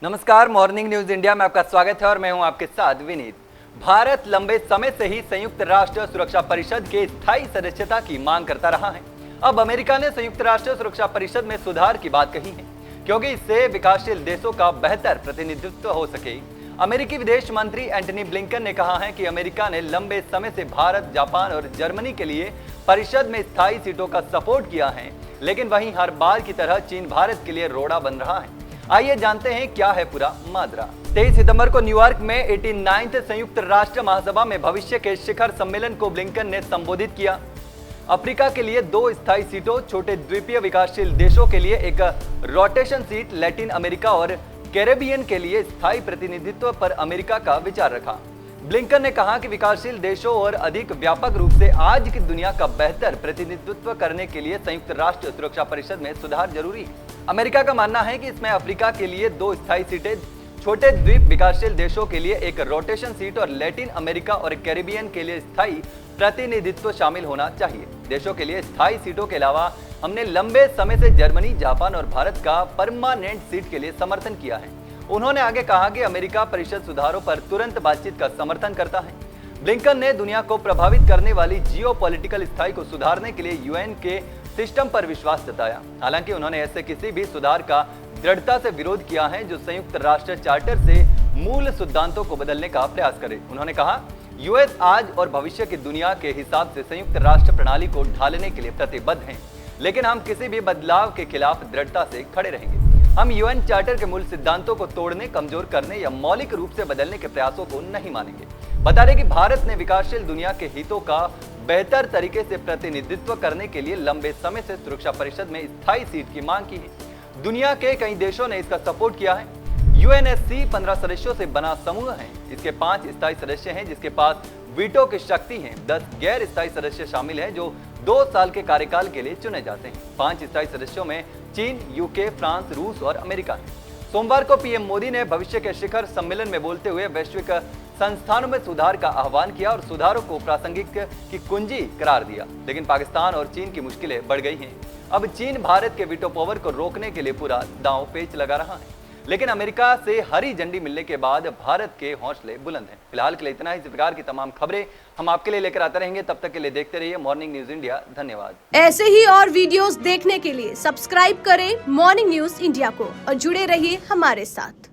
नमस्कार, morning news India में आपका स्वागत है और मैं हूं आपके साथ विनीत। भारत लंबे समय से ही संयुक्त राष्ट्र सुरक्षा परिषद के स्थायी सदस्यता की मांग करता रहा है। अब अमेरिका ने संयुक्त राष्ट्र सुरक्षा परिषद में सुधार की बात कही है, क्योंकि इससे विकासशील देशों का बेहतर प्रतिनिधित्व हो सके। अमेरिकी विदेश मंत्री एंटनी ब्लिंकन ने कहा है कि अमेरिका ने लंबे समय से भारत, जापान और जर्मनी के लिए परिषद में स्थायी सीटों का सपोर्ट किया है, लेकिन वहीं हर बार की तरह चीन भारत के लिए रोड़ा बन रहा है। आइए जानते हैं क्या है पूरा माजरा। 23 सितंबर को न्यूयॉर्क में 89th संयुक्त राष्ट्र महासभा में भविष्य के शिखर सम्मेलन को ब्लिंकन ने संबोधित किया। अफ्रीका के लिए 2 स्थायी सीटों, छोटे द्वीपीय विकासशील देशों के लिए एक रोटेशन सीट, लैटिन अमेरिका और कैरेबियन के लिए स्थायी प्रतिनिधित्व पर अमेरिका का विचार रखा। ब्लिंकन ने कहा कि विकासशील देशों और अधिक व्यापक रूप से आज की दुनिया का बेहतर प्रतिनिधित्व करने के लिए संयुक्त राष्ट्र सुरक्षा परिषद में सुधार जरूरी है। अमेरिका का मानना है कि इसमें अफ्रीका के लिए 2 स्थायी सीटें, छोटे द्वीप विकासशील देशों के लिए एक रोटेशन सीट और लैटिन अमेरिका और कैरिबियन के लिए स्थायी प्रतिनिधित्व शामिल होना चाहिए। देशों के लिए स्थायी सीटों के अलावा हमने लंबे समय से जर्मनी, जापान और भारत का परमानेंट सीट के लिए समर्थन किया है। उन्होंने आगे कहा कि अमेरिका परिषद सुधारों पर तुरंत बातचीत का समर्थन करता है। ब्लिंकन ने दुनिया को प्रभावित करने वाली जियोपॉलिटिकल स्थायी को सुधारने के लिए यूएन के सिस्टम पर विश्वास जताया। हालांकि उन्होंने ऐसे किसी भी सुधार का दृढ़ता से विरोध किया है जो संयुक्त राष्ट्र चार्टर से मूल सिद्धांतों को बदलने का प्रयास करे। उन्होंने कहा, यूएस आज और भविष्य की दुनिया के हिसाब से संयुक्त राष्ट्र प्रणाली को ढालने के लिए प्रतिबद्ध हैं, लेकिन हम किसी भी बदलाव के खिलाफ दृढ़ता से खड़े रहेंगे। हम यूएन चार्टर के मूल सिद्धांतों को तोड़ने, कमजोर करने या मौलिक रूप से बदलने के प्रयासों को नहीं मानेंगे। बता दें कि भारत ने विकासशील दुनिया के हितों का बेहतर तरीके से प्रतिनिधित्व करने के लिए लंबे समय से सुरक्षा परिषद में स्थायी सीट की मांग की है। दुनिया के कई देशों ने इसका सपोर्ट किया है। यूएनएससी 15 सदस्यों से बना समूह है। इसके 5 स्थायी सदस्य हैं जिसके पास वीटो की शक्ति है। 10 गैर स्थायी सदस्य शामिल हैं जो 2 साल के कार्यकाल के लिए चुने जाते हैं। 5 स्थायी सदस्यों में चीन, यूके, फ्रांस, रूस और अमेरिका है। सोमवार को पीएम मोदी ने भविष्य के शिखर सम्मेलन में बोलते हुए वैश्विक संस्थानों में सुधार का आह्वान किया और सुधारों को प्रासंगिक की कुंजी करार दिया। लेकिन पाकिस्तान और चीन की मुश्किलें बढ़ गई हैं। अब चीन भारत के वीटो पावर को रोकने के लिए पूरा दांव पेच लगा रहा है, लेकिन अमेरिका से हरी झंडी मिलने के बाद भारत के हौसले बुलंद हैं। फिलहाल के लिए इतना ही। इस प्रकार की तमाम खबरें हम आपके लिए लेकर आते रहेंगे। तब तक के लिए देखते रहिए मॉर्निंग न्यूज इंडिया। धन्यवाद। ऐसे ही और वीडियोस देखने के लिए सब्सक्राइब करें मॉर्निंग न्यूज इंडिया को और जुड़े रहिए हमारे साथ।